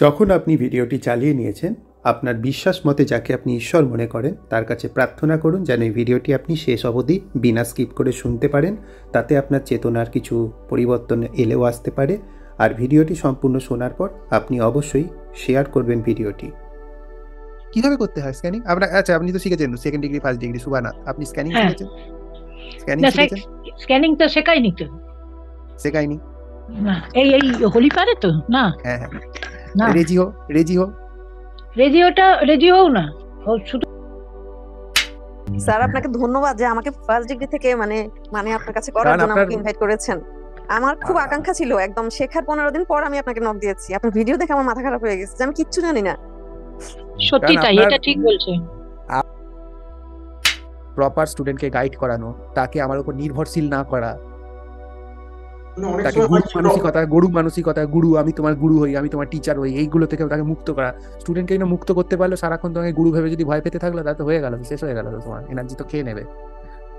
যখন আপনি ভিডিওটি চালিয়ে নিয়েছেন, আপনার বিশ্বাস মতে যাকে আপনি ঈশ্বর মনে করেন তার কাছে প্রার্থনা করুন যেন এই ভিডিওটি আপনি শেষ অবধি বিনা স্কিপ করে শুনতে পারেন। তাতে আপনার চেতনার কিছু পরিবর্তন এলেও আসতে পারে। আর ভিডিওটি সম্পূর্ণ শোনার পর আপনি অবশ্যই শেয়ার করবেন ভিডিওটি। কিভাবে করতে হয় স্ক্যানিং? আচ্ছা, আপনি তো শিখেছেন সেকেন্ড ডিগ্রি ফার্স্ট ডিগ্রি সুবানাথ, আপনি স্ক্যানিং শিখেছেন? স্ক্যানিং তো শেখায়নি তো। শেখায়নি না, এই হোলিফায়ারে তো না। হ্যাঁ হ্যাঁ, না, রেজিও না, ও শুধু। স্যার আপনাকে ধন্যবাদ যে আমাকে ফার্স্ট ডিগ্রি থেকে মানে আপনার কাছে করার জন্য আমাকে ইনভাইট করেছেন। আমার খুব আকাঙ্ক্ষা ছিল, একদম শেখার 15 দিন পর আমি আপনাকে নক দিয়েছি। আপনার ভিডিও দেখে আমার মাথা খারাপ হয়ে গেছে, আমি কিচ্ছু জানি না। সত্যি তাই, এটা ঠিক বলছে। প্রপার স্টুডেন্টকে গাইড করানো, তাকে আমার উপর নির্ভরশীল না করা, তাকে গরু মানসিকতা, গুরু আমি তোমার গুরু হই, আমি তোমার টিচার হই, এইগুলো থেকে তাকে মুক্ত করা। স্টুডেন্টকে মুক্ত করতে পারলো, সারাক্ষণ তোমাকে গুরু ভেবে যদি ভয় পেতে থাকলো তাহলে তো হয়ে গেল, শেষ হয়ে গেল, তোমার এনার্জি তো খেয়ে নেবে।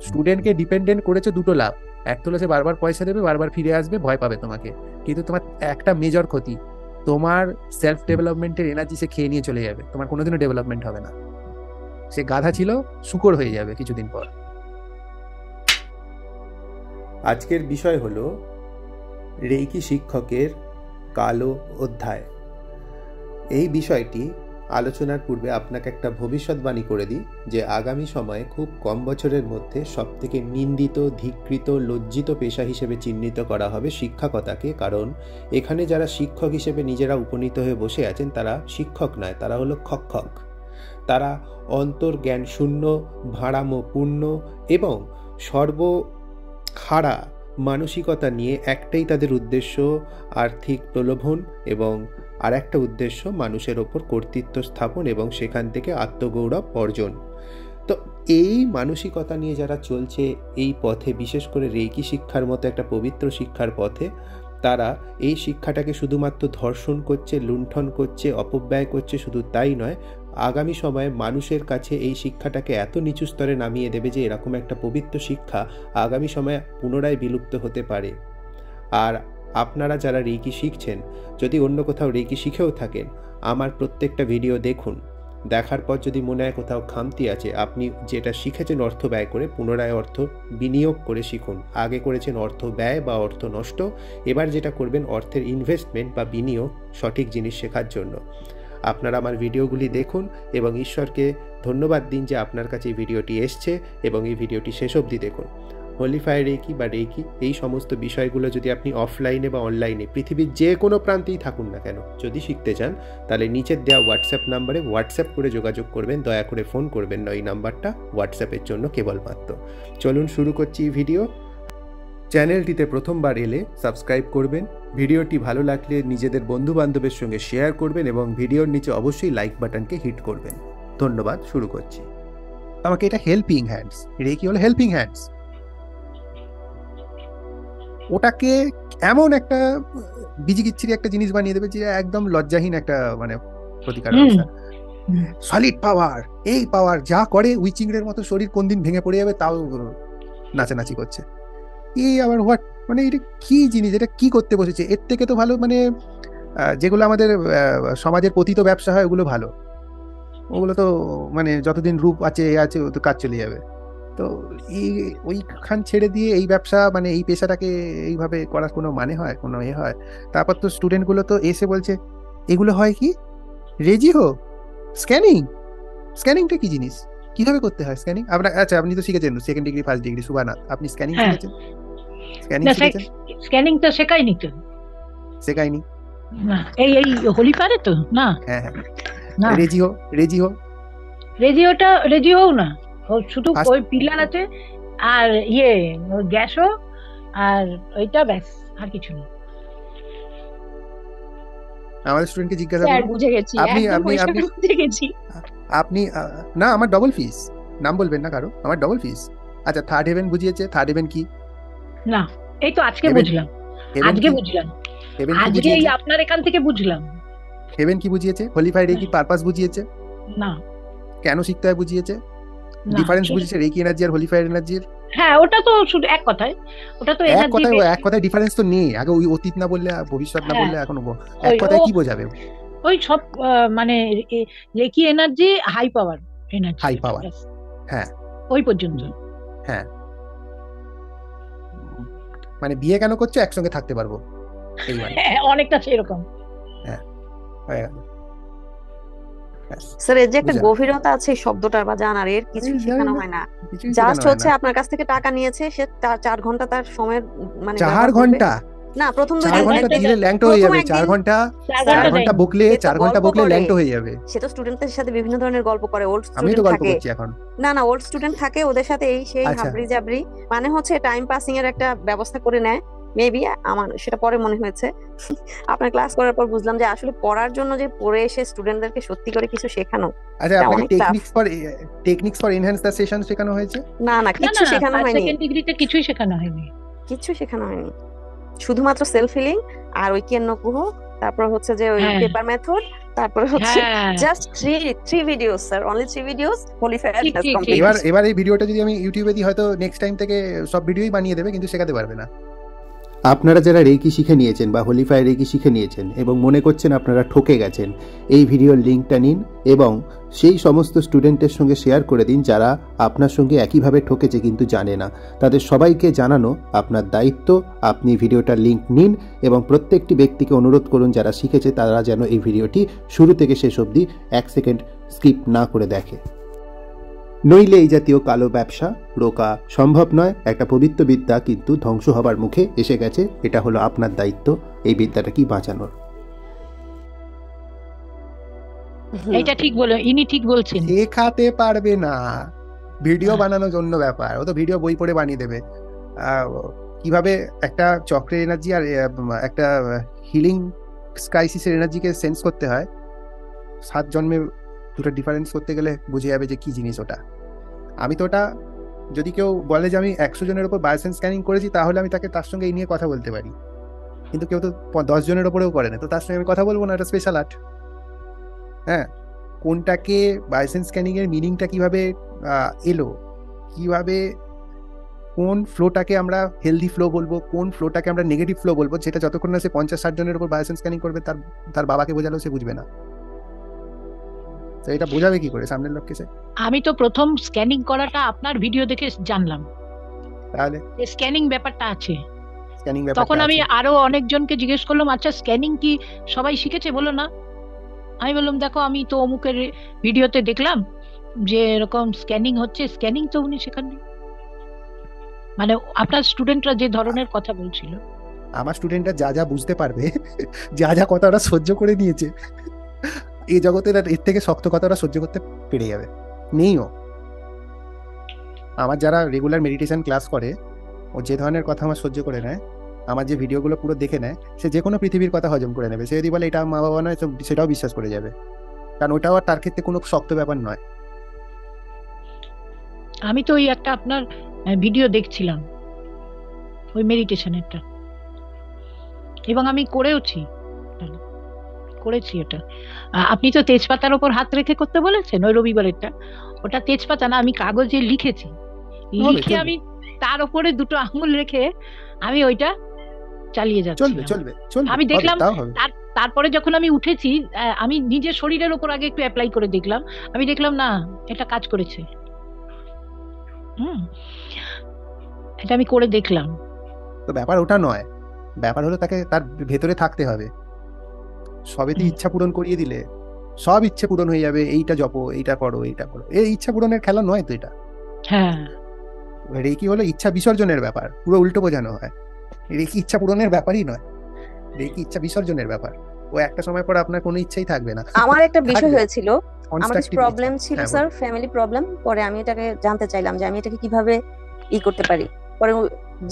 স্টুডেন্টকে ডিপেন্ডেন্ট করেছে দুটো লাভ, একটা হলো সে বারবার পয়সা দেবে, বারবার ফিরে আসবে, ভয় পাবে তোমাকে। কিন্তু তোমার একটা মেজর ক্ষতি, তোমার সেলফ ডেভেলপমেন্টের এনার্জি সে খেয়ে নিয়ে চলে যাবে, তোমার কোনোদিনও ডেভেলপমেন্ট হবে না। সে গাধা ছিল, শূকর হয়ে যাবে কিছুদিন পর। আজকের বিষয় হলো রেইকি শিক্ষকের কালো অধ্যায়। এই বিষয়টি আলোচনার পূর্বে আপনাকে একটা ভবিষ্যৎবাণী করে দিই যে আগামী সময়ে খুব কম বছরের মধ্যে সবথেকে নিন্দিত, ধিক্কৃত, লজ্জিত পেশা হিসেবে চিহ্নিত করা হবে শিক্ষকতাকে। কারণ এখানে যারা শিক্ষক হিসেবে নিজেরা উপনীত হয়ে বসে আছেন তারা শিক্ষক নয়, তারা হলো খক্ষক। তারা অন্তর্জ্ঞান শূন্য, ভাড়ামোপূর্ণ এবং সর্বহারা মানসিকতা নিয়ে একটাই তাদের উদ্দেশ্য, আর্থিক প্রলোভন, এবং আর একটা উদ্দেশ্য মানুষের ওপর কর্তৃত্ব স্থাপন এবং সেখান থেকে আত্মগৌরব অর্জন। তো এই মানসিকতা নিয়ে যারা চলছে এই পথে, বিশেষ করে রেইকি শিক্ষার মতো একটা পবিত্র শিক্ষার পথে, তারা এই শিক্ষাটাকে শুধুমাত্র ধর্ষণ করছে, লুণ্ঠন করছে, অপব্যয় করছে। শুধু তাই নয়, আগামী সময়ে মানুষের কাছে এই শিক্ষাটাকে এত নিচু স্তরে নামিয়ে দেবে যে এরকম একটা পবিত্র শিক্ষা আগামী সময়ে পুনরায় বিলুপ্ত হতে পারে। আর আপনারা যারা রেইকি শিখছেন, যদি অন্য কোথাও রেইকি শিখেও থাকেন, আমার প্রত্যেকটা ভিডিও দেখুন। দেখার পর যদি মনে হয় কোথাও খামতি আছে, আপনি যেটা শিখেছেন অর্থ ব্যয় করে পুনরায় অর্থ বিনিয়োগ করে শিখুন। আগে করেছেন অর্থ ব্যয় বা অর্থ নষ্ট, এবার যেটা করবেন অর্থের ইনভেস্টমেন্ট বা বিনিয়োগ সঠিক জিনিস শেখার জন্য। আপনারা আমার ভিডিওগুলি দেখুন এবং ঈশ্বরকে ধন্যবাদ দিন যে আপনার কাছে এই ভিডিওটি এসছে এবং এই ভিডিওটি শেষ অবধি দেখুন। হোলিফায়ার রেইকি বা রেইকি, এই সমস্ত বিষয়গুলো যদি আপনি অফলাইনে বা অনলাইনে পৃথিবীর যে কোনো প্রান্তেই থাকুন না কেন যদি শিখতে চান, তাহলে নিচের দেওয়া হোয়াটসঅ্যাপ নাম্বারে হোয়াটসঅ্যাপ করে যোগাযোগ করবেন। দয়া করে ফোন করবেন না, এই নাম্বারটা হোয়াটসঅ্যাপের জন্য কেবলমাত্র। চলুন শুরু করছি এই ভিডিও। চ্যানেলটিতে প্রথমবার এলে সাবস্ক্রাইব করবেন, ভিডিওটি ভালো লাগলে নিজেদের বন্ধু বান্ধবের সঙ্গে শেয়ার করবেন এবং ভিডিওর নিচে অবশ্যই লাইক বাটনকে হিট করবেন। ধন্যবাদ, শুরু করছি। আমাকে এটা হেল্পিং হ্যান্ডস, রেইকি হলো হেল্পিং হ্যান্ডস। ওটাকে এমন একটা বিজিগিচ্ছিরি একটা জিনিস বানিয়ে দেবে যে একদম লজ্জাহীন একটা প্রতিকার ব্যবস্থা। সলিড পাওয়ার, এই পাওয়ার যা করে উইচিংড়ের মতো শরীর কোন দিন ভেঙে পড়ে যাবে তাও নাচানাচি করছে। এই আবার হোয়াট, এটা কি জিনিস, এটা কি করতে বসেছে? এর থেকে তো ভালো যেগুলো আমাদের সমাজের পতিত ব্যবসা হয় ওগুলো ভালো। ওগুলো তো যতদিন রূপ আছে আছে তো কাজ চলে যাবে। তো ওইখান ছেড়ে দিয়ে এই ব্যবসা এই পেশাটাকে এইভাবে করার কোনো মানে হয়, কোনো হয়? তারপর তো স্টুডেন্টগুলো তো এসে বলছে এগুলো হয় কি, রেজিও স্ক্যানিংটা কি জিনিস, কিভাবে করতে হয় স্ক্যানিং? আচ্ছা, আপনি তো শিখেছেন সেকেন্ড ডিগ্রি ফার্স্ট ডিগ্রি সুবানাথ, আপনি স্ক্যানিং শিখেছেন? স্ক্যানিং তো শেখায়নি তো। শেখায়নি না, এই হোলিফায়ারে তো না। হ্যাঁ হ্যাঁ, রেজিও না, ও শুধু ওই পিলার আছে আর গ্যাসও আর ওইটা, ব্যাস, আর কিছু নেই। আমাদের স্টুডেন্টকে জিজ্ঞাসা করুন, বুঝে গেছি, আপনি না, আমার ডবল ফিস, নাম বলবেন না কারো, আমার ডবল ফিস। আচ্ছা, থার্ড হেভেন বুঝিয়েছে, থার্ড হেভেন কি? না, এই তো আজকে বুঝলাম, আজকে এই আপনার এখান থেকে বুঝলাম। হেভেন কি বুঝিয়েছে? হোলিফায়ার রেইকি পারপাস বুঝিয়েছে না, কেন শিখতে হয় বুঝিয়েছে, ডিফারেন্স বুঝিয়েছে রেইকি এনার্জি আর হোলিফায়ার এনার্জির। হ্যাঁ, ওটা তো শুধু এক কথায়, ওটা তো এক কথায় ডিফারেন্স তো নেই। আগে ওই অতীত না বললে, ভবিষ্যৎ না বললে, এখন এক কথায় কি বোঝাবে? ওই সব মানে reiki energy high power energy, high power, হ্যাঁ ওই পর্যন্ত। হ্যাঁ, মানে বিয়ে কেন করছো, একসঙ্গে থাকতে পারবো, এই মানে অনেকটা সেরকম। হ্যাঁ হয়ে গেল। স্যার এর যে একটা গভীরতা আছে এই শব্দটার বা জানার, এর কিছুই শেখানো হয় না। জাস্ট হচ্ছে আপনার কাছ থেকে টাকা নিয়েছে, সে 4 ঘন্টা তার সময়ের মানে 4 ঘন্টা না, প্রথম 4 ঘন্টা দিলে ল্যাংটো হয়ে যাবে। 4 ঘন্টা বকলে 4 ঘন্টা বকলে ল্যাংটো হয়ে যাবে। সে তো স্টুডেন্টদের সাথে বিভিন্ন ধরনের গল্প করে, ওল্ড আমি তো স্টুডেন্ট গল্প থাকে। করছি এখন। না ওল্ড স্টুডেন্ট থাকে, ওদের সাথে এই সেই হাবড়ি জাবড়ি, মানে হচ্ছে টাইম পাসিং এর একটা ব্যবস্থা করে নেয় মেবি। আমার সেটা পরে মনে হয়েছে, আপনার ক্লাস করার পর বুঝলাম যে আসলে পড়ার জন্য যে পড়ে এসে স্টুডেন্টদেরকে সত্যি করে কিছু শেখানো। আচ্ছা, আপনাকে techniques for enhance the session শেখানো হয়েছে? না কিছু শেখানো হয়নি। সেকেন্ড ডিগ্রিতে কিছুই শেখানো হয়নি, কিছু শেখানো হয়নি। শুধুমাত্র সেলফ হিলিং আর ওই কেন্নকুহ, তারপর হচ্ছে যে ওই পেপার মেথড, তারপর হচ্ছে just 3 videos sir, only 3 videos হোলিফায়ার has complete. এবার এই ভিডিওটা যদি আমি ইউটিউবে দিই, হয়তো নেক্সট টাইম থেকে সব ভিডিওই বানিয়ে দেবে, কিন্তু শেখাতে পারবে না। আপনারা যারা রেকি শিখে নিয়েছেন বা হোলিফায়ার রেকি শিখে নিয়েছেন এবং মনে করছেন আপনারা ঠকে গেছেন, এই ভিডিওর লিঙ্কটা নিন এবং সেই সমস্ত স্টুডেন্টের সঙ্গে শেয়ার করে দিন যারা আপনার সঙ্গে একইভাবে ঠকেছে কিন্তু জানে না। তাদের সবাইকে জানানো আপনার দায়িত্ব। আপনি ভিডিওটার লিঙ্ক নিন এবং প্রত্যেকটি ব্যক্তিকে অনুরোধ করুন যারা শিখেছে তারা যেন এই ভিডিওটি শুরু থেকে শেষ অবধি 1 সেকেন্ড স্কিপ না করে দেখে। নইলে এই জাতীয় কালো ব্যবসা রোকা সম্ভব নয়। একটা পবিত্র বিদ্যা কিন্তু ধ্বংস হবার মুখে এসে গেছে। এটা হলো আপনার দায়িত্ব এই বিদ্যাটা কি বাঁচানোর। এটা ঠিক বলে, ইনি ঠিক বলছেন। শেখাতে পারবে না, ভিডিও বানানোর জন্য ব্যাপার। ও তো ভিডিও বই পড়ে বানিয়ে দেবে। কিভাবে একটা চক্রের এনার্জি আর একটা হিলিং ক্রাইসিসের এনার্জিকে সেন্স করতে হয়, 7 জন্মে দুটো ডিফারেন্স করতে গেলে বুঝে যাবে যে কি জিনিস ওটা। আমি তো ওটা, যদি কেউ বলে যে আমি 100 জনের উপর বায়োসেন্স স্ক্যানিং করেছি, তাহলে আমি তার সঙ্গে এই নিয়ে কথা বলতে পারি। কিন্তু কেউ তো 10 জনের উপরেও করে না, তো তার সঙ্গে আমি কথা বলবো না। এটা স্পেশাল আর্ট। হ্যাঁ, কোনটাকে বায়োসেন্স স্ক্যানিং এর মিনিংটা কিভাবে এলো, কিভাবে কোন ফ্লোটাকে আমরা হেলদি ফ্লো বলবো, কোন ফ্লোটাকে আমরা নেগেটিভ ফ্লো বলবো, যেটা যতক্ষণ না সে 50-60 জনের উপর বায়োসেন্স স্ক্যানিং করবে, তার বাবাকে বোঝালেও সে বুঝবে না। তো এটা বোঝাবে কি করে সামনের লোককে সে? আমি তো প্রথম স্ক্যানিং করাটা আপনার ভিডিও দেখে জানলাম, তাহলে স্ক্যানিং ব্যাপারটা আছে। স্ক্যানিং তখন আমি আরো অনেকজনকে জিজ্ঞেস করলাম, আচ্ছা স্ক্যানিং কি সবাই শিখেছে? বলো না। আমি বললাম দেখো আমি তো অমুকের ভিডিওতে দেখলাম যে এরকম স্ক্যানিং হচ্ছে, স্ক্যানিং তো উনি শেখাননি। মানে আপনার স্টুডেন্টরা যে ধরনের কথা বলছিল, আমার স্টুডেন্টরা যা বুঝতে পারবে, যা কথা ওরা সহ্য করে নিয়েছে, এই জগতে এর থেকে শক্ত কথা ওরা সহ্য করতে পেরে যাবে। নেইও। আমার যারা রেগুলার মেডিটেশন ক্লাস করে, ও যে ধরনের কথা আমার সহ্য করে নেয়, আমার যে ভিডিওগুলো পুরো দেখে নেয়, সে যে কোনো পৃথিবীর কথা হজম করে নেবে। সে যদি বলে এটা মা বাবা নয়, সেটাও বিশ্বাস করে যাবে, কারণ ওটাও আর তার ক্ষেত্রে কোনো শক্ত ব্যাপার নয়। আমি তো ওই একটা আপনার ভিডিও দেখছিলাম ওই মেডিটেশনেরটা, এবং আমি করেছি এটা। আপনি তো তেজপাতার উপর হাত রেখে করতে বলেছেন ওই রবিবারেরটা, ওটা তেজপাতা না, আমি কাগজে লিখেছি, লিখে আমি তার উপরে 2টো আঙুল রেখে আমি ওইটা চালিয়ে যাচ্ছি। আমি দেখলাম তারপরে যখন আমি উঠেছি, আমি নিজের শরীরের উপর আগে একটু অ্যাপ্লাই করে দেখলাম, আমি দেখলাম না এটা কাজ করেছে। এটা আমি করে দেখলাম। তো ব্যাপার ওটা নয়, ব্যাপার হলো তাকে তার ভেতরে থাকতে হবে। সবেতে ইচ্ছা পূরণ করিয়ে দিলে সব ইচ্ছে পূরণ হয়ে যাবে। এইটা জপো, এইটা করো, এইটা করো, এই ইচ্ছা পূরণের খেলা নয় তো এটা। হ্যাঁ, রেকি হলো ইচ্ছা বিসর্জনের ব্যাপার, পুরো উল্টো বোঝানো হয়। রেকি ইচ্ছা পূরণের ব্যাপারই নয়, রেকি ইচ্ছা বিসর্জনের ব্যাপার। ও একটা সময় পর আপনার কোনো ইচ্ছাই থাকবে না। আমার একটা বিষয় হয়েছিল, আমার কিছু প্রবলেম ছিল স্যার, ফ্যামিলি প্রবলেম। পরে আমি এটাকে জানতে চাইলাম যে আমি এটাকে কিভাবে করতে পারি। পরে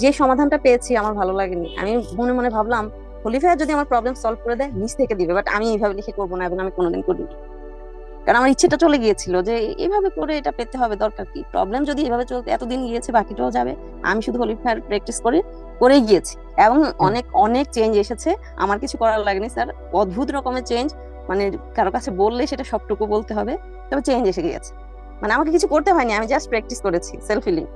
যে সমাধানটা পেয়েছি আমার ভালো লাগেনি। আমি মনে মনে ভাবলাম হোলিফায়ার যদি আমার প্রবলেম সলভ করে দেয় নিজ থেকে দিবে, বাট আমি এইভাবে লিখে করবো না, এবং আমি কোনোদিন করিনি। কারণ আমার ইচ্ছেটা চলে গিয়েছিল যে এইভাবে করে এটা পেতে হবে, দরকার কি? প্রবলেম যদি এভাবে চলতে এতদিন গিয়েছে, বাকিটাও যাবে। আমি শুধু হোলিফায়ার প্র্যাকটিস করে গিয়েছি, এবং অনেক চেঞ্জ এসেছে। আমার কিছু করার লাগেনি স্যার, অদ্ভুত রকমের চেঞ্জ। মানে কারো কাছে বললে সেটা সবটুকু বলতে হবে, তবে চেঞ্জ এসে গিয়েছে। মানে আমাকে কিছু করতে হয়নি, আমি জাস্ট প্র্যাকটিস করেছি সেলফ হিলিং,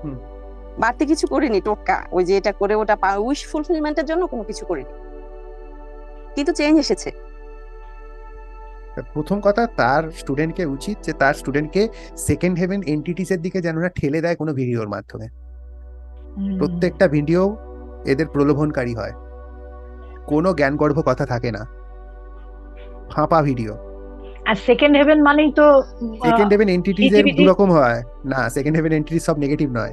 বাড়তি কিছু করিনি। টোকা ওই যে এটা করে ওটা উইশ ফুলফিলমেন্টের জন্য কোনো কিছু করিনি, কিন্তু চেঞ্জ এসেছে। প্রথম কথা, তার স্টুডেন্টকে উচিত যে তার স্টুডেন্টকে সেকেন্ড হেভেন এন্টিটিস এর দিকে যেন না ঠেলে দেয় কোনো ভিডিওর মাধ্যমে। প্রত্যেকটা ভিডিও এদের প্রলোভনকারী হয়, কোনো জ্ঞানগর্ভ কথা থাকে না, ফাঁপা ভিডিও। আর সেকেন্ড হেভেন মানেই তো সেকেন্ড হেভেন এন্টিটিস এর দু রকম হয় না, সেকেন্ড হেভেন এন্টিটিস সব নেগেটিভ নয়,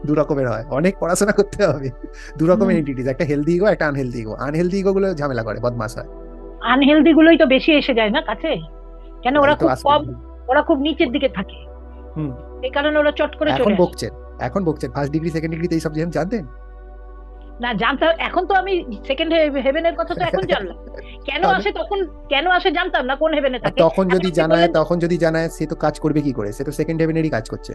দু রকমের হয়। অনেক পড়াশোনা করতে হবে। দু রকমের এন্টিটিস, একটা হেলদি ইগো, একটা আনহেলদি ইগো। আনহেলদি ইগো গুলো ঝামেলা করে, বদমাশ হয়। আনহেলদি গুলোই তো বেশি এসে যায় না কাছে, কেন ওরা খুব কম, ওরা খুব নিচের দিকে থাকে, এই কারণে ওরা চট করে চলে আসে। এখন বকছেন ফার্স্ট ডিগ্রি সেকেন্ড ডিগ্রিতে এইসব যেমন জানতেন না, জানতাম। এখন তো আমি সেকেন্ড হেভেনের কথা তো এখন জানলাম। কেন আসে তখন, কেন আসে জানতাম না, কোন হেভেনে থাকে। তখন যদি জানায় সে তো কাজ করবে কি করে, সে তো সেকেন্ড হেভেনেরই কাজ করছে।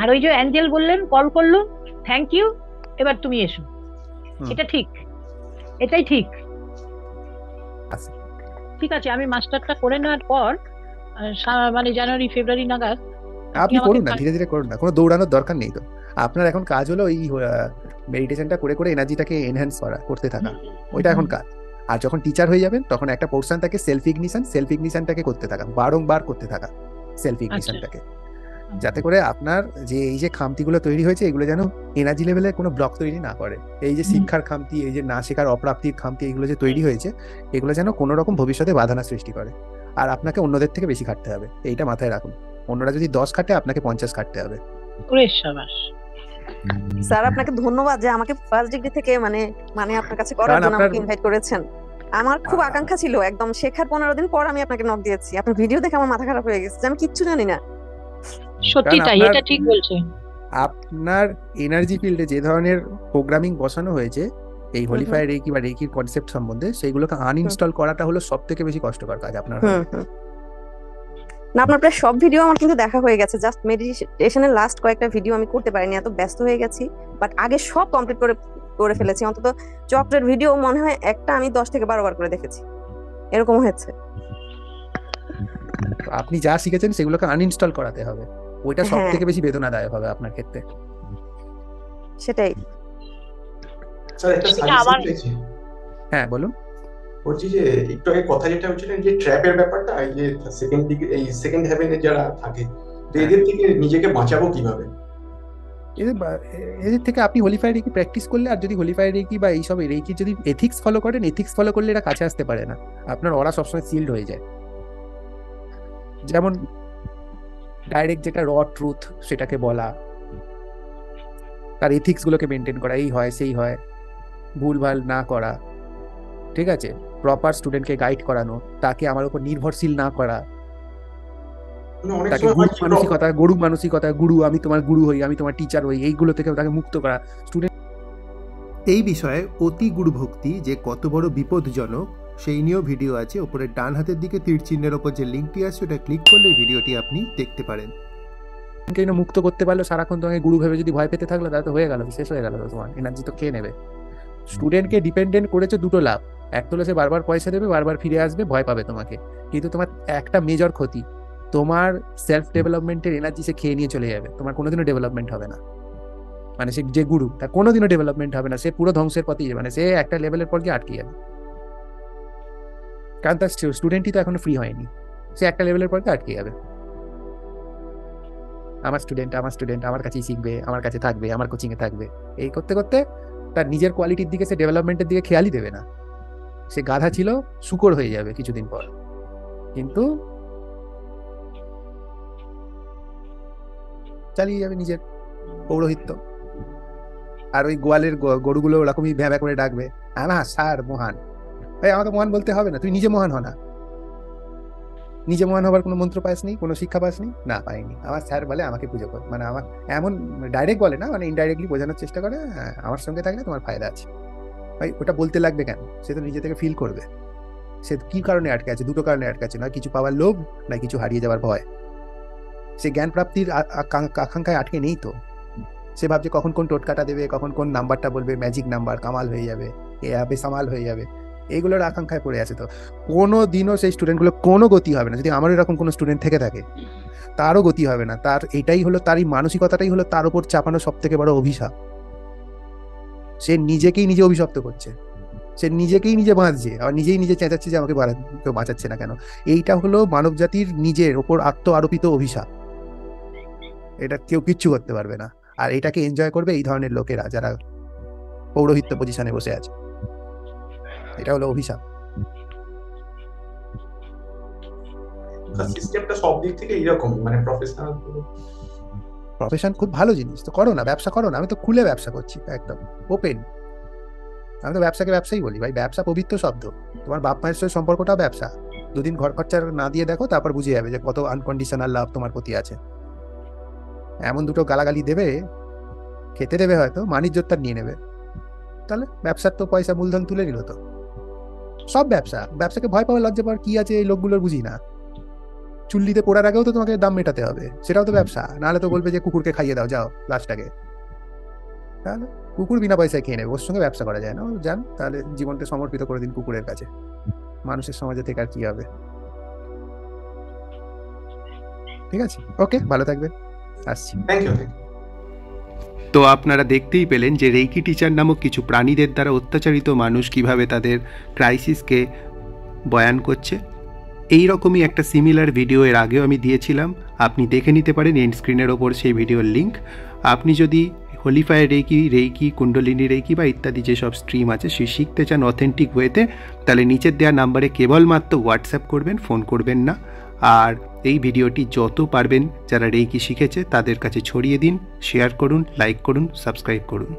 আর ওই যে অ্যাঞ্জেল বললেন, কল করলো, থ্যাংক ইউ, এবার তুমি এসো, এটা ঠিক, এটাই ঠিক। ঠিক আছে, আমি মাস্টারটা করে নেওয়ার পর মানে জানুয়ারি ফেব্রুয়ারি নাগাদ আপনি করুন না, ধীরে ধীরে করুন না, কোনো দৌড়ানোর দরকার নেই। তো আপনার এখন কাজ হলো এই মেডিটেশনটা করে করে এনার্জিটাকে এনহ্যান্স করতে থাকা, ওইটা এখন কাজ। আর যখন টিচার হয়ে যাবেন তখন একটা পোর্শন থাকে সেলফ ইগনিশনটাকে করতে থাকা, বারংবার করতে থাকা সেলফ ইগনিশনটাকে, যাতে করে আপনার যে এই যে খামতিগুলো তৈরি হয়েছে এগুলো যেন এনার্জি লেভেলে কোনো ব্লক তৈরি না করে। এই যে শিক্ষার খামতি, এই যে না শেখার অপ্রাপ্তির খামতি, এগুলো যে তৈরি হয়েছে, এগুলো যেন কোনো রকম ভবিষ্যতে বাধা না সৃষ্টি করে। আর আপনাকে অন্যদের থেকে বেশি খাটতে হবে, এইটা মাথায় রাখুন। অন্যরা যদি 10 খাটে, আপনাকে 50 খাটতে হবে। স্যার আপনাকে ধন্যবাদ যে আমাকে ফার্স্ট ডিগ্রি থেকে মানে আপনার কাছে করার জন্য আমাকে ইনভাইট করেছেন। আমার খুব আকাঙ্ক্ষা ছিল, একদম শেখার 15 দিন পর আমি আপনাকে নক দিয়েছি। আপনার ভিডিও দেখে আমার মাথা খারাপ হয়ে গেছে, আমি কিচ্ছু জানি না। সত্যি তাই, এটা ঠিক বলছেন। আপনার এনার্জি ফিল্ডে যে ধরনের প্রোগ্রামিং বসানো হয়েছে এই হোলিফায়ার রেকি বা রেকির কনসেপ্ট সম্বন্ধে, সেইগুলোকে আনইনস্টল করাটা হলো সবথেকে বেশি কষ্টকর কাজ আপনার। না, আপনার প্রায় সব ভিডিও আমার কিন্তু দেখা হয়ে গেছে, জাস্ট মেডিটেশনের লাস্ট কয়েকটা ভিডিও আমি করতে পারিনি, এত ব্যস্ত হয়ে গেছি। বাট আগে সব কমপ্লিট করে ফেলেছি। অন্তত চক্রের ভিডিও মনে হয় একটা আমি 10 থেকে 12 বার করে দেখেছি, এরকম হয়েছে। আপনি যা শিখেছেন সেগুলোকে আনইনস্টল করাতে হবে, ওইটা সবথেকে বেশি বেদনাদায়ক হবে আপনার ক্ষেত্রে। সেটাই। স্যার একটা সাজেশন চাইছি। হ্যাঁ বলুন। বলছি যে একটু আগে কথা যেটা হচ্ছিলেন যে ট্র্যাপের ব্যাপারটা, এই যে সেকেন্ড ডিগ্রি এই সেকেন্ড হেভেনে যারা থাকে, এদের থেকে নিজেকে বাঁচাবো কিভাবে? এদের থেকে আপনি হোলিফায়ার রেকি প্র্যাকটিস করলে, আর যদি হোলিফায়ার রেকি বা এইসব রেকি যদি এথিক্স ফলো করেন, এথিক্স ফলো করলে এরা কাছে আসতে পারে না। আপনার অরা সবসময় সিল্ড হয়ে যায়। যেমন ডাইরেক্ট যেটা র ট্রুথ সেটাকে বলা, তার এথিক্স গুলোকে মেনটেন করা, এই হয় সেই হয়, ভুলভাল না করা, ঠিক আছে, প্রপার স্টুডেন্টকে গাইড করানো, তাকে আমার উপর নির্ভরশীল না করা, তাকে গরু মানসিকতা, গুরু, আমি তোমার গুরু হই, আমি তোমার টিচার হই, এইগুলো থেকে তাকে মুক্ত করা। স্টুডেন্ট এই বিষয়ে অতি গুরু ভক্তি যে কত বড় বিপদজনক সেই নিয়েও ভিডিও আছে। ওপরে ডান হাতের দিকে তীর চিহ্নের ওপর যে লিঙ্কটি আছে ওটা ক্লিক করলে ভিডিওটি আপনি দেখতে পারেন। মুক্ত করতে পারলো, সারাক্ষণ তোমাকে গুরু ভেবে যদি ভয় পেতে থাকলো তাহলে তো হয়ে গেল, শেষ হয়ে গেল, তোমার এনার্জি তো খেয়ে নেবে। স্টুডেন্টকে ডিপেন্ডেন্ট করেছে দুটো লাভ, এক তো সে বারবার পয়সা দেবে, বারবার ফিরে আসবে, ভয় পাবে তোমাকে, কিন্তু তোমার একটা মেজর ক্ষতি, তোমার সেলফ ডেভেলপমেন্টের এনার্জি সে খেয়ে নিয়ে চলে যাবে, তোমার কোনোদিনও ডেভেলপমেন্ট হবে না। মানে সে যে গুরু, তার কোনোদিনও ডেভেলপমেন্ট হবে না, সে পুরো ধ্বংসের পথেই যাবে, মানে সে একটা লেভেলের পর গিয়ে আটকে যাবে, কারণ তার স্টুডেন্টই তো এখনো ফ্রি হয়নি, সে একটা লেভেলের পর গিয়ে আটকে যাবে। আমার স্টুডেন্ট আমার কাছেই শিখবে, আমার কাছে থাকবে, আমার কোচিংয়ে থাকবে, এই করতে করতে তার নিজের কোয়ালিটির দিকে, সে ডেভেলপমেন্টের দিকে খেয়ালই দেবে না, সে গাধা ছিল শূকর হয়ে যাবে কিছুদিন পর। কিন্তু চালিয়ে যাবে নিজের পৌরোহিত্য। আর ওই গোয়ালের গরুগুলো ওরকমই ভ্যাঁ করে ডাকবে, হ্যাঁ স্যার মহান, ভাই আমাকে মহান বলতে হবে না, তুই নিজে মহান হ না। নিজে মহান হবার কোনো মন্ত্র পাসনি, কোনো শিক্ষা পাসনি? না, পাইনি। আমার স্যার বলে আমাকে পুজো কর, মানে আমার এমন ডাইরেক্ট বলে না, মানে ইনডাইরেক্টলি বোঝানোর চেষ্টা করে, আমার সঙ্গে থাকলে তোমার ফায়দা আছে। ভাই ওটা বলতে লাগবে কেন? সে তো নিজে থেকে ফিল করবে সে কি কারণে আটকে আছে। দুটো কারণে আটকে আছে, না কিছু পাওয়ার লোভ, না কিছু হারিয়ে যাওয়ার ভয়। সে জ্ঞান প্রাপ্তির আকাঙ্ক্ষায় আটকে নেই তো, সে ভাবছে কখন কোন টোটকাটা দেবে, কখন কোন নাম্বারটা বলবে, ম্যাজিক নাম্বার, কামাল হয়ে যাবে, এ হবে সামাল হয়ে যাবে, এইগুলোর আকাঙ্ক্ষায় পড়ে আছে। তো কোনো দিনও সেই স্টুডেন্টগুলো কোনো গতি হবে না। যদি আমার এরকম কোনো স্টুডেন্ট থেকে থাকে, তারও গতি হবে না। তার এটাই হলো, তার এই মানসিকতাটাই হলো তার উপর চাপানো সব থেকে বড় অভিশাপ। সে নিজেকেই নিজে অভিশপ্ত করছে। সে নিজেকেই নিজে বাঁচছে, আর নিজেই নিজে চেঁচাচ্ছে যে আমাকে কেউ বাঁচাচ্ছে না কেন। এইটা হলো মানব জাতির নিজের ওপর আত্ম আরোপিত অভিশাপ। এটা কেউ কিচ্ছু করতে পারবে না। আর এটাকে এনজয় করবে এই ধরনের লোকেরা যারা পৌরোহিত্য পজিশনে বসে আছে। এটা হলো অভিশাপ। সিস্টেমটা সব দিক থেকে এরকম, মানে প্রফেশন খুব ভালো জিনিস, তো করো না, ব্যবসা করো না। আমি তো খুলে ব্যবসা করছি, একদম ওপেন। আমি তো ব্যবসাকে ব্যবসাই বলি ভাই, ব্যবসা পবিত্র শব্দ। তোমার বাপ মায়ের সাথে সম্পর্কটাও ব্যবসা। দুদিন ঘর খরচা না দিয়ে দেখো, তারপর বুঝে যাবে যে কত আনকন্ডিশনাল লাভ তোমার প্রতি আছে। এমন দুটো গালাগালি দেবে, খেতে দেবে, হয়তো মানিজ্যতা নিয়ে নেবে, তাহলে ব্যবসার তো পয়সা মূলধন তুলে নিল। তো সব ব্যবসা, ব্যবসাকে ভয় পাওয়া লজ্জা পাওয়ার কি আছে এই লোকগুলোর বুঝি না। চুল্লিতে পোড়ার আগেও তো তোমাকে দাম মেটাতে হবে, সেটাও তো ব্যবসা। নাহলে তো বলবে যে কুকুরকে খাইয়ে দাও, যাও লাস্টটাকে। তাহলে কুকুর বিনা পয়সায় খেয়ে নেবে, ওর সঙ্গে ব্যবসা করা যায় না। যান তাহলে জীবনকে সমর্পিত করে দিন কুকুরের কাছে, মানুষের সমাজে থেকে আর কি হবে। ঠিক আছে, ওকে, ভালো থাকবেন, আসছি। Thank you. তো আপনারা দেখতেই পেলেন যে রেইকি টিচার নামক কিছু প্রাণীদের দ্বারা অত্যাচারিত মানুষ কিভাবে তাদের ক্রাইসিসকে বয়ান করছে। এই রকমই একটা সিমিলার ভিডিও এর আগেও আমি দিয়েছিলাম, আপনি দেখে নিতে পারেন এন্ড স্ক্রিনের ওপর সেই ভিডিওর লিঙ্ক। আপনি যদি হোলিফায়ার রেইকি, রেইকি, কুণ্ডলিনী রেইকি বা ইত্যাদি যেসব স্ট্রিম আছে সে শিখতে চান অথেন্টিক ওয়েতে, তাহলে নিচের দেওয়া নাম্বারে কেবলমাত্র হোয়াটসঅ্যাপ করবেন, ফোন করবেন না। আর এই ভিডিওটি যত পারবেন যারা রেইকি শিখেছে তাদের কাছে ছড়িয়ে দিন, শেয়ার করুন, লাইক করুন, সাবস্ক্রাইব করুন।